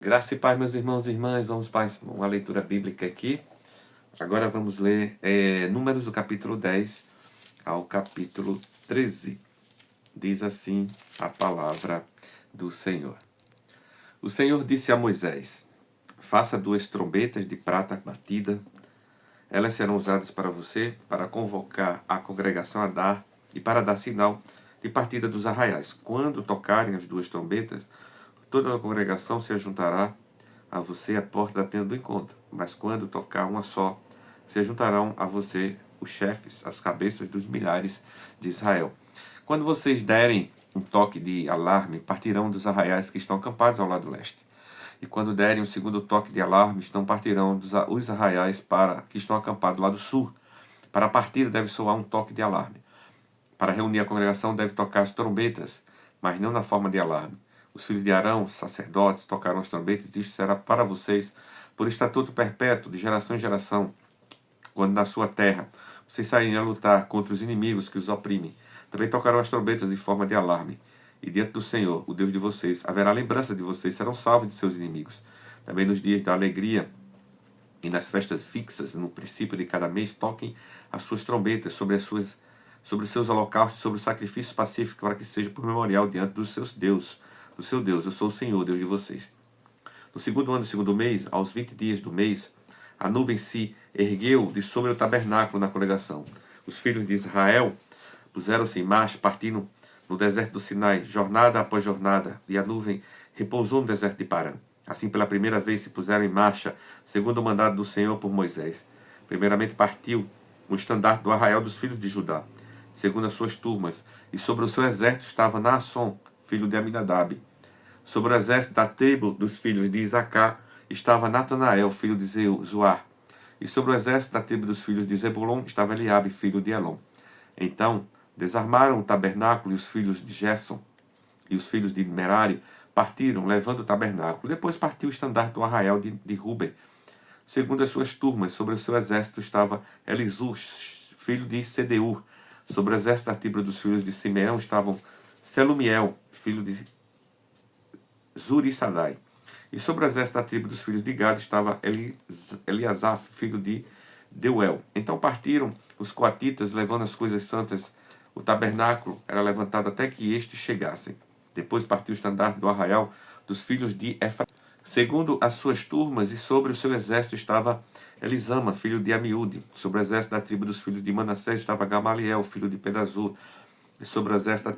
Graça e paz, meus irmãos e irmãs. Vamos para uma leitura bíblica aqui. Agora vamos ler Números do capítulo 10 ao capítulo 13. Diz assim a palavra do Senhor. O Senhor disse a Moisés: faça 2 trombetas de prata batida. Elas serão usadas para você, para convocar a congregação a dar e para dar sinal de partida dos arraiais. Quando tocarem as 2 trombetas, toda a congregação se juntará a você à porta da tenda do encontro. Mas quando tocar uma só, se juntarão a você os chefes, as cabeças dos milhares de Israel. Quando vocês derem um toque de alarme, partirão dos arraiais que estão acampados ao lado leste. E quando derem o segundo toque de alarme, partirão os arraiais que estão acampados do lado sul. Para a partida deve soar um toque de alarme. Para reunir a congregação deve tocar as trombetas, mas não na forma de alarme. Os filhos de Arão, sacerdotes, tocarão as trombetas, e isto será para vocês por estatuto perpétuo, de geração em geração, quando na sua terra vocês saírem a lutar contra os inimigos que os oprimem. Também tocarão as trombetas de forma de alarme. E diante do Senhor, o Deus de vocês, haverá lembrança de vocês, serão salvos de seus inimigos. Também nos dias da alegria e nas festas fixas, no princípio de cada mês, toquem as suas trombetas sobre os seus holocaustos, sobre os sacrifícios pacíficos, para que seja por memorial diante do seu Deus. Eu sou o Senhor, Deus de vocês. No segundo ano do segundo mês, aos 20 dias do mês, a nuvem se ergueu de sobre o tabernáculo na congregação. Os filhos de Israel puseram-se em marcha, partindo no deserto do Sinai, jornada após jornada, e a nuvem repousou no deserto de Parã. Assim, pela primeira vez, se puseram em marcha, segundo o mandado do Senhor por Moisés. Primeiramente partiu o estandarte do arraial dos filhos de Judá, segundo as suas turmas, e sobre o seu exército estava Naasson, filho de Aminadab. Sobre o exército da tribo dos filhos de Isacar estava Natanael, filho de Zoar. E sobre o exército da tribo dos filhos de Zebulon estava Eliabe, filho de Elon. Então desarmaram o tabernáculo, e os filhos de Gerson e os filhos de Merari partiram, levando o tabernáculo. Depois partiu o estandarte do arraial de Ruben. Segundo as suas turmas, sobre o seu exército estava Elizu, filho de Sedeur. Sobre o exército da tribo dos filhos de Simeão estavam Selumiel, filho de Zurissadai. E sobre o exército da tribo dos filhos de Gad estava Eliasaf, filho de Deuel. Então partiram os coatitas, levando as coisas santas. O tabernáculo era levantado até que estes chegassem. Depois partiu o estandarte do arraial dos filhos de Efraim, segundo as suas turmas, e sobre o seu exército estava Elisama, filho de Amiúde. Sobre o exército da tribo dos filhos de Manassés estava Gamaliel, filho de Pedazur. E sobre o exército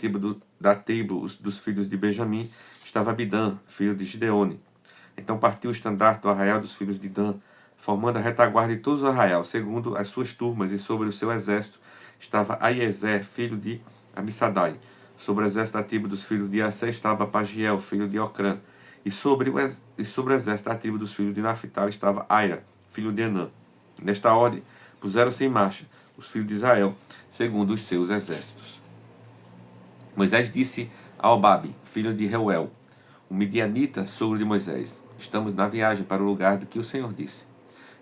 da tribo dos filhos de Benjamim estava Abidã, filho de Gideone. Então partiu o estandarte do arraial dos filhos de Dan, formando a retaguarda de todos os arraial, segundo as suas turmas, e sobre o seu exército estava Aiezer, filho de Amissadai. Sobre o exército da tribo dos filhos de Assé estava Pagiel, filho de Ocrã. E sobre o exército da tribo dos filhos de Naphtali estava Aira, filho de Enã. Nesta ordem, puseram-se em marcha os filhos de Israel, segundo os seus exércitos. Moisés disse a Obabe, filho de Reuel, o midianita, sogro de Moisés: estamos na viagem para o lugar do que o Senhor disse.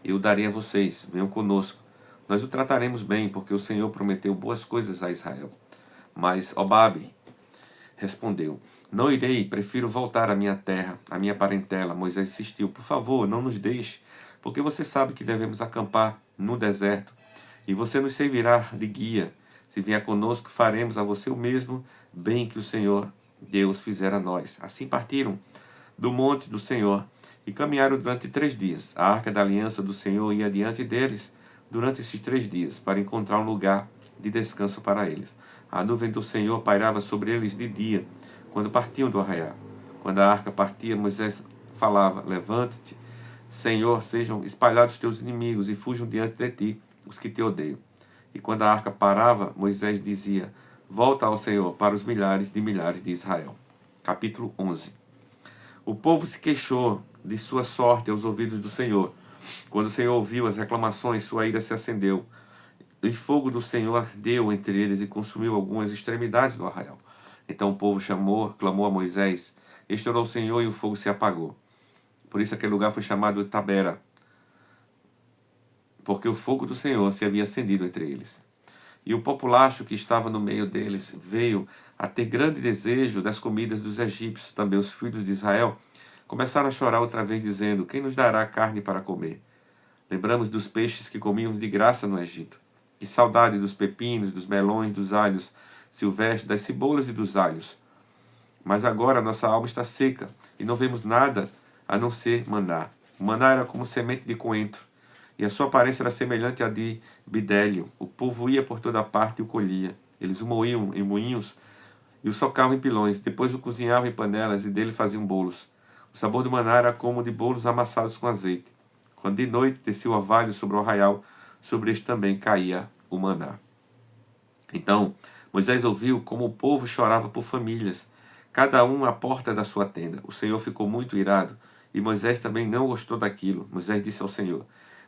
Eu o darei a vocês, venham conosco. Nós o trataremos bem, porque o Senhor prometeu boas coisas a Israel. Mas Obabe respondeu: não irei, prefiro voltar à minha terra, à minha parentela. Moisés insistiu: por favor, não nos deixe, porque você sabe que devemos acampar no deserto, e você nos servirá de guia. Se vier conosco, faremos a você o mesmo bem que o Senhor Deus fizera a nós. Assim partiram do monte do Senhor e caminharam durante 3 dias. A arca da aliança do Senhor ia diante deles durante esses 3 dias, para encontrar um lugar de descanso para eles. A nuvem do Senhor pairava sobre eles de dia, quando partiam do arraial. Quando a arca partia, Moisés falava: levante-te, Senhor, sejam espalhados teus inimigos e fujam diante de ti os que te odeiam. E quando a arca parava, Moisés dizia: volta ao Senhor para os milhares de Israel. Capítulo 11. O povo se queixou de sua sorte aos ouvidos do Senhor. Quando o Senhor ouviu as reclamações, sua ira se acendeu. E fogo do Senhor ardeu entre eles e consumiu algumas extremidades do arraial. Então o povo clamou a Moisés. Este orou ao Senhor e o fogo se apagou. Por isso aquele lugar foi chamado Tabera, porque o fogo do Senhor se havia acendido entre eles. E o populacho que estava no meio deles veio a ter grande desejo das comidas dos egípcios. Também os filhos de Israel começaram a chorar outra vez, dizendo: quem nos dará carne para comer? Lembramos dos peixes que comíamos de graça no Egito. Que saudade dos pepinos, dos melões, dos alhos silvestres, das cebolas e dos alhos. Mas agora nossa alma está seca e não vemos nada a não ser maná. O maná era como semente de coentro, e a sua aparência era semelhante à de bidélio. O povo ia por toda parte e o colhia. Eles o moíam em moinhos e o socavam em pilões. Depois o cozinhavam em panelas e dele faziam bolos. O sabor do maná era como de bolos amassados com azeite. Quando de noite descia o orvalho sobre o arraial, sobre este também caía o maná. Então Moisés ouviu como o povo chorava por famílias, cada um à porta da sua tenda. O Senhor ficou muito irado, e Moisés também não gostou daquilo. Moisés disse ao Senhor: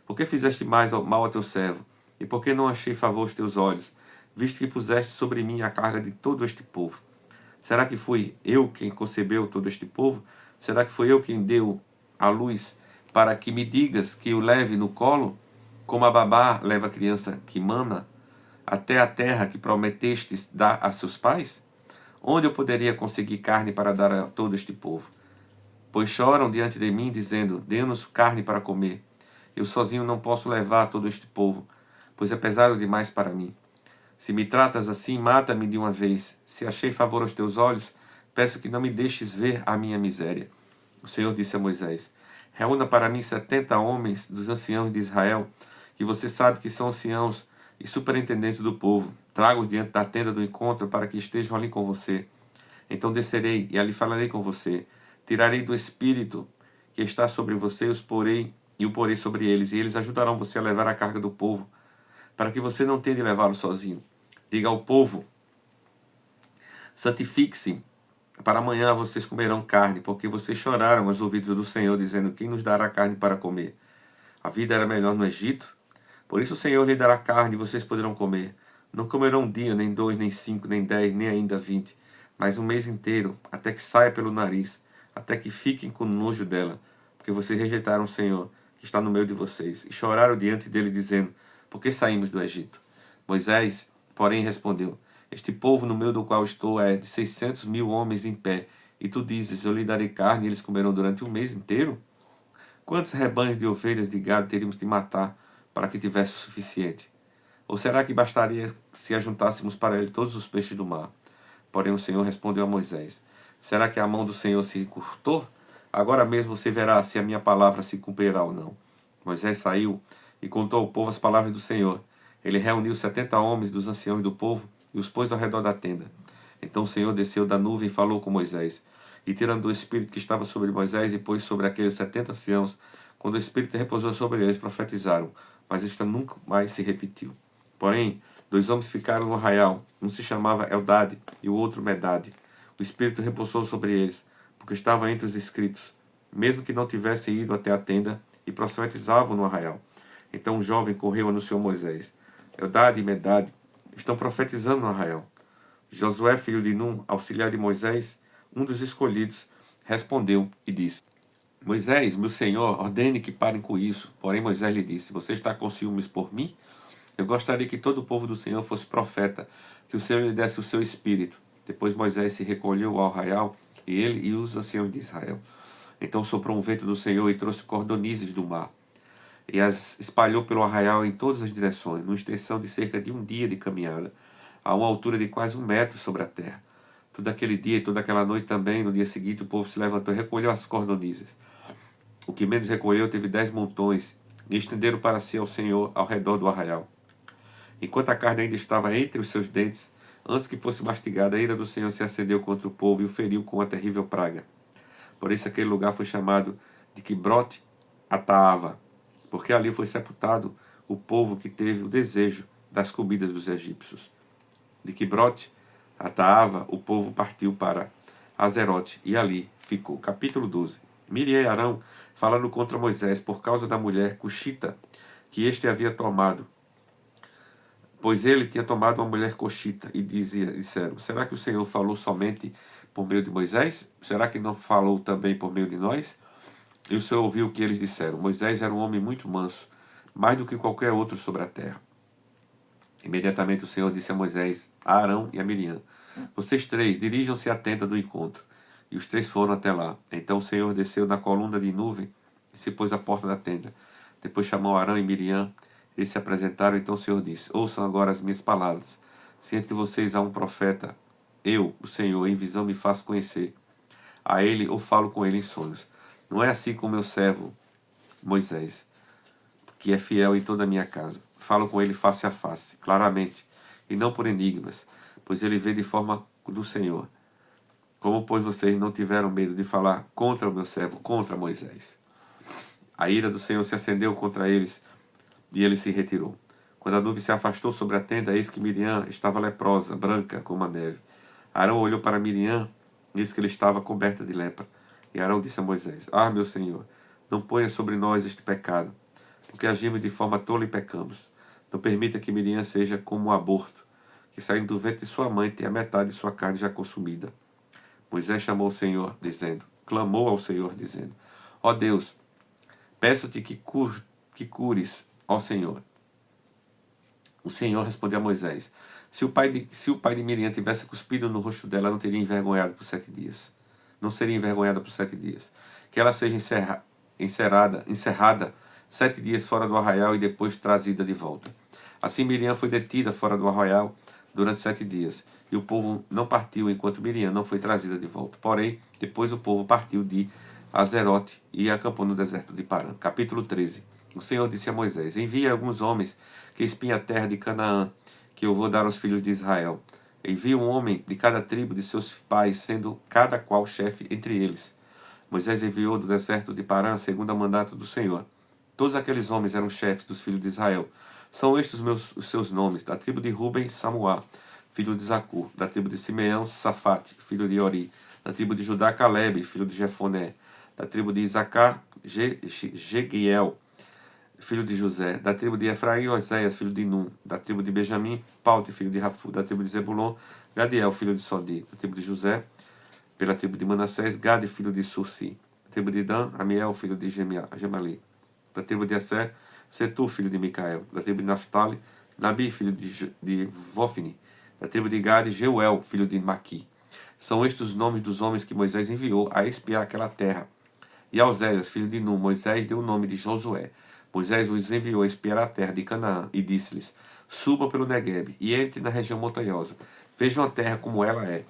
por que fizeste mal ao teu servo? E por que não achei favor aos teus olhos, visto que puseste sobre mim a carga de todo este povo? Será que fui eu quem concebeu todo este povo? Será que foi eu quem deu à luz, para que me digas que o leve no colo, como a babá leva a criança que mama, até a terra que prometestes dar a seus pais? Onde eu poderia conseguir carne para dar a todo este povo? Pois choram diante de mim, dizendo: dê-nos carne para comer. Eu sozinho não posso levar todo este povo, pois é pesado demais para mim. Se me tratas assim, mata-me de uma vez. Se achei favor aos teus olhos, peço que não me deixes ver a minha miséria. O Senhor disse a Moisés: reúna para mim 70 homens dos anciãos de Israel, que você sabe que são anciãos e superintendentes do povo. Traga-os diante da tenda do encontro para que estejam ali com você. Então descerei e ali falarei com você. Tirarei do espírito que está sobre você e o porei sobre eles, e eles ajudarão você a levar a carga do povo, para que você não tenha de levá-lo sozinho. Diga ao povo: santifique-se, para amanhã vocês comerão carne, porque vocês choraram aos ouvidos do Senhor, dizendo: quem nos dará carne para comer? A vida era melhor no Egito. Por isso o Senhor lhe dará carne e vocês poderão comer. Não comerão um dia, nem 2, nem 5, nem 10, nem ainda 20, mas um mês inteiro, até que saia pelo nariz, até que fiquem com nojo dela, porque vocês rejeitaram o Senhor, que está no meio de vocês, e choraram diante dele, dizendo: por que saímos do Egito? Moisés, porém, respondeu: este povo no meio do qual estou é de 600.000 homens em pé, e tu dizes: eu lhe darei carne e eles comerão durante um mês inteiro? Quantos rebanhos de ovelhas de gado teríamos de matar para que tivesse o suficiente? Ou será que bastaria se ajuntássemos para ele todos os peixes do mar? Porém o Senhor respondeu a Moisés: será que a mão do Senhor se encurtou? Agora mesmo você verá se a minha palavra se cumprirá ou não. Moisés saiu e contou ao povo as palavras do Senhor. Ele reuniu 70 homens dos anciãos do povo e os pôs ao redor da tenda. Então o Senhor desceu da nuvem e falou com Moisés. E tirando o espírito que estava sobre Moisés e pôs sobre aqueles 70 anciãos, quando o espírito repousou sobre eles, profetizaram, mas isto nunca mais se repetiu. Porém, 2 homens ficaram no arraial, um se chamava Eldade e o outro Medade. O espírito repousou sobre eles, porque estava entre os inscritos, mesmo que não tivessem ido até a tenda, e profetizavam no arraial. Então um jovem correu e anunciou a Moisés: Eldade e Medade estão profetizando no arraial. Josué, filho de Num, auxiliar de Moisés, um dos escolhidos, respondeu e disse: Moisés, meu senhor, ordene que parem com isso. Porém Moisés lhe disse: você está com ciúmes por mim? Eu gostaria que todo o povo do Senhor fosse profeta, que o Senhor lhe desse o seu espírito. Depois Moisés se recolheu ao arraial, e ele e os anciãos de Israel. Então soprou um vento do Senhor e trouxe cordonizes do mar, e as espalhou pelo arraial em todas as direções, numa extensão de cerca de um dia de caminhada, a uma altura de quase 1 metro sobre a terra. Todo aquele dia e toda aquela noite também, no dia seguinte, o povo se levantou e recolheu as cordonizes. O que menos recolheu teve 10 montões, e estenderam para si ao Senhor ao redor do arraial. Enquanto a carne ainda estava entre os seus dentes, antes que fosse mastigada, a ira do Senhor se acendeu contra o povo e o feriu com uma terrível praga. Por isso aquele lugar foi chamado de Quibrote Ataava, porque ali foi sepultado o povo que teve o desejo das comidas dos egípcios. De Quibrote Ataava, o povo partiu para Azerote e ali ficou. Capítulo 12. Miriam e Arão falando contra Moisés por causa da mulher cuxita que este havia tomado, pois ele tinha tomado uma mulher coxita, e disseram: será que o Senhor falou somente por meio de Moisés? Será que não falou também por meio de nós? E o Senhor ouviu o que eles disseram. Moisés era um homem muito manso, mais do que qualquer outro sobre a terra. Imediatamente o Senhor disse a Moisés, a Arão e a Miriam: vocês 3 dirijam-se à tenda do encontro. E os três foram até lá. Então o Senhor desceu na coluna de nuvem e se pôs à porta da tenda. Depois chamou Arão e Miriam. Eles se apresentaram, então o Senhor disse: ouçam agora as minhas palavras. Se entre vocês há um profeta, eu, o Senhor, em visão me faço conhecer. A ele ou falo com ele em sonhos. Não é assim com meu servo Moisés, que é fiel em toda a minha casa. Falo com ele face a face, claramente, e não por enigmas, pois ele vê de forma do Senhor. Como, pois, vocês não tiveram medo de falar contra o meu servo, contra Moisés? A ira do Senhor se acendeu contra eles, e ele se retirou. Quando a nuvem se afastou sobre a tenda, eis que Miriam estava leprosa, branca como a neve. Arão olhou para Miriam, e eis que ele estava coberta de lepra. E Arão disse a Moisés: ah, meu Senhor, não ponha sobre nós este pecado, porque agimos de forma tola e pecamos. Não permita que Miriam seja como um aborto, que saindo do ventre de sua mãe tem a metade de sua carne já consumida. Moisés chamou o Senhor, dizendo, clamou ao Senhor, dizendo: ó Deus, peço-te que cures, ó Senhor. O Senhor respondeu a Moisés: se o pai de Miriam tivesse cuspido no rosto dela, não teria envergonhado por 7 dias. Não seria envergonhada por 7 dias. Que ela seja encerrada 7 dias fora do arraial e depois trazida de volta. Assim Miriam foi detida fora do arraial durante 7 dias. E o povo não partiu enquanto Miriam não foi trazida de volta. Porém, depois o povo partiu de Azerote e acampou no deserto de Parã. Capítulo 13. O Senhor disse a Moisés: envie alguns homens que espiem a terra de Canaã, que eu vou dar aos filhos de Israel. Envie um homem de cada tribo de seus pais, sendo cada qual chefe entre eles. Moisés enviou do deserto de Parã, segundo o mandato do Senhor. Todos aqueles homens eram chefes dos filhos de Israel. São estes os seus nomes: da tribo de Ruben, Samuá, filho de Zacur; da tribo de Simeão, Safate, filho de Ori; da tribo de Judá, Calebe, filho de Jefoné; da tribo de Isacar, Jegiel, filho de José; da tribo de Efraim, Oséias, filho de Num; da tribo de Benjamim, Paute, filho de Rafu; da tribo de Zebulon, Gadiel, filho de Sodi; da tribo de José, pela tribo de Manassés, Gade, filho de Sursi; da tribo de Dan, Amiel, filho de Gemali; da tribo de Asser, Setur, filho de Micael; da tribo de Naphtali, Nabi, filho de Vofni; da tribo de Gade, Jeuel, filho de Maqui. São estes os nomes dos homens que Moisés enviou a espiar aquela terra. E a Oséias, filho de Num, Moisés deu o nome de Josué. Moisés os enviou a espiar a terra de Canaã e disse-lhes: subam pelo Neguebe e entrem na região montanhosa. Vejam a terra como ela é,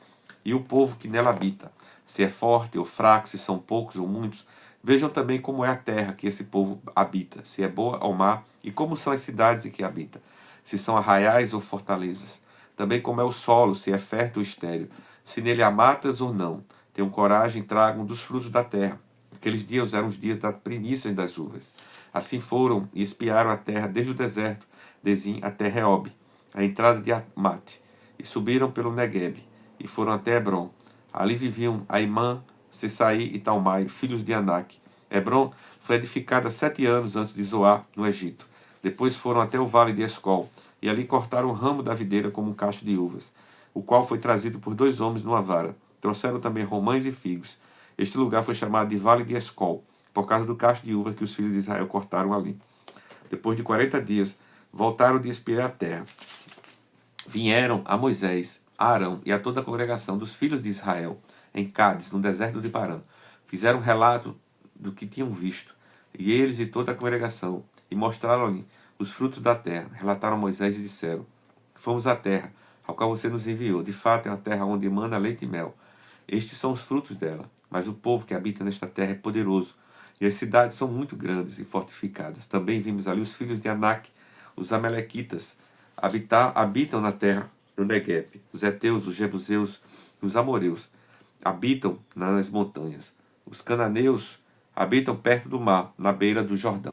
e o povo que nela habita, se é forte ou fraco, se são poucos ou muitos. Vejam também como é a terra que esse povo habita, se é boa ou má, e como são as cidades em que habita, se são arraiais ou fortalezas. Também como é o solo, se é fértil ou estéril, se nele há matas ou não. Tenham coragem, tragam dos frutos da terra. Aqueles dias eram os dias da primícia das uvas. Assim foram e espiaram a terra desde o deserto de Zin até Reob, a entrada de Amate, e subiram pelo Neguebe, e foram até Hebron. Ali viviam Aimã, Sessaí e Talmai, filhos de Anak. Hebron foi edificada 7 anos antes de Zoar, no Egito. Depois foram até o vale de Escol, e ali cortaram o ramo da videira como um cacho de uvas, o qual foi trazido por 2 homens numa vara. Trouxeram também romães e figos. Este lugar foi chamado de Vale de Escol, por causa do cacho de uva que os filhos de Israel cortaram ali. Depois de 40 dias, voltaram de espiar a terra. Vieram a Moisés, a Arão e a toda a congregação dos filhos de Israel, em Cádiz, no deserto de Parã. Fizeram um relato do que tinham visto, e eles e toda a congregação, e mostraram-lhe os frutos da terra. Relataram a Moisés e disseram: fomos à terra, ao qual você nos enviou. De fato, é uma terra onde emana leite e mel. Estes são os frutos dela. Mas o povo que habita nesta terra é poderoso, e as cidades são muito grandes e fortificadas. Também vimos ali os filhos de Anak, os Amalequitas, habitam na terra do Negueb. Os Heteus, os Jebuseus e os Amoreus habitam nas montanhas. Os cananeus habitam perto do mar, na beira do Jordão.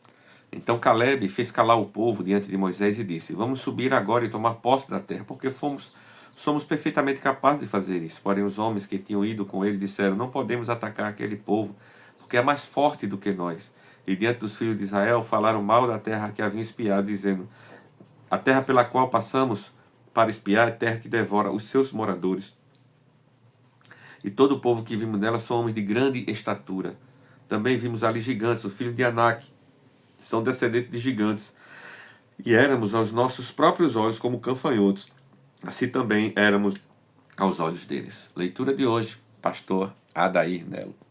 Então Calebe fez calar o povo diante de Moisés e disse: vamos subir agora e tomar posse da terra, porque somos perfeitamente capazes de fazer isso. Porém os homens que tinham ido com ele disseram: não podemos atacar aquele povo, porque é mais forte do que nós. E diante dos filhos de Israel falaram mal da terra que haviam espiado, dizendo: a terra pela qual passamos para espiar é terra que devora os seus moradores. E todo o povo que vimos nela são homens de grande estatura. Também vimos ali gigantes, os filhos de Anak, que são descendentes de gigantes. E éramos aos nossos próprios olhos como canfanhotos. Assim também éramos aos olhos deles. Leitura de hoje, pastor Adair Nelo.